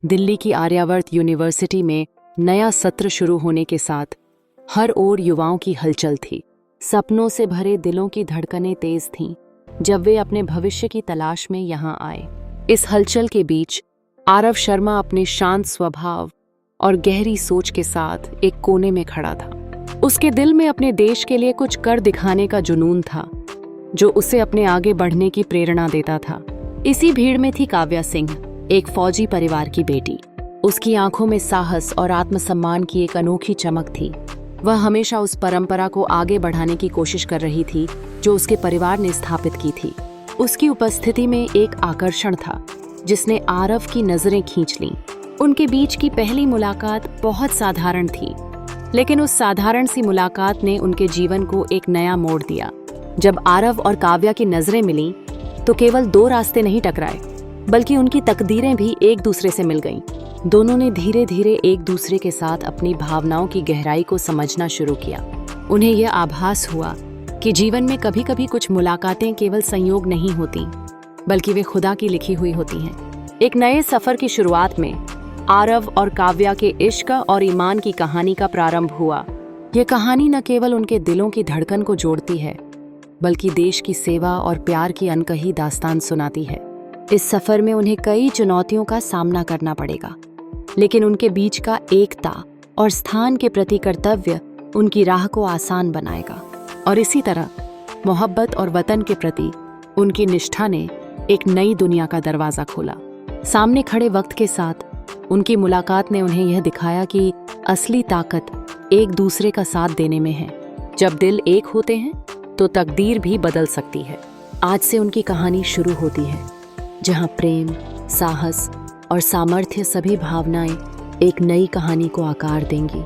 दिल्ली की आर्यावर्त यूनिवर्सिटी में नया सत्र शुरू होने के साथ हर ओर युवाओं की हलचल थी। सपनों से भरे दिलों की धड़कनें तेज थीं जब वे अपने भविष्य की तलाश में यहाँ आए। इस हलचल के बीच आरव शर्मा अपने शांत स्वभाव और गहरी सोच के साथ एक कोने में खड़ा था। उसके दिल में अपने देश के लिए कुछ कर दिखाने का जुनून था, जो उसे अपने आगे बढ़ने की प्रेरणा देता था। इसी भीड़ में थी काव्या सिंह, एक फौजी परिवार की बेटी। उसकी आंखों में साहस और आत्मसम्मान की एक अनोखी चमक थी। वह हमेशा उस परंपरा को आगे बढ़ाने की कोशिश कर रही थी जो उसके परिवार ने स्थापित की थी। उसकी उपस्थिति में एक आकर्षण था जिसने आरव की नजरें खींच लीं। उनके बीच की पहली मुलाकात बहुत साधारण थी, लेकिन उस साधारण सी मुलाकात ने उनके जीवन को एक नया मोड़ दिया। जब आरव और काव्या की नजरें मिलीं, तो केवल दो रास्ते नहीं टकराए, बल्कि उनकी तकदीरें भी एक दूसरे से मिल गईं। दोनों ने धीरे धीरे एक दूसरे के साथ अपनी भावनाओं की गहराई को समझना शुरू किया। उन्हें यह आभास हुआ कि जीवन में कभी कभी कुछ मुलाकातें केवल संयोग नहीं होती, बल्कि वे खुदा की लिखी हुई होती हैं। एक नए सफर की शुरुआत में आरव और काव्या के इश्क और ईमान की कहानी का प्रारंभ हुआ। यह कहानी न केवल उनके दिलों की धड़कन को जोड़ती है, बल्कि देश की सेवा और प्यार की अनकही दास्तान सुनाती है। इस सफर में उन्हें कई चुनौतियों का सामना करना पड़ेगा, लेकिन उनके बीच का एकता और स्थान के प्रति कर्तव्य उनकी राह को आसान बनाएगा। और इसी तरह मोहब्बत और वतन के प्रति उनकी निष्ठा ने एक नई दुनिया का दरवाजा खोला। सामने खड़े वक्त के साथ उनकी मुलाकात ने उन्हें यह दिखाया कि असली ताकत एक दूसरे का साथ देने में है। जब दिल एक होते हैं तो तकदीर भी बदल सकती है। आज से उनकी कहानी शुरू होती है, जहां प्रेम, साहस और सामर्थ्य सभी भावनाएं एक नई कहानी को आकार देंगी।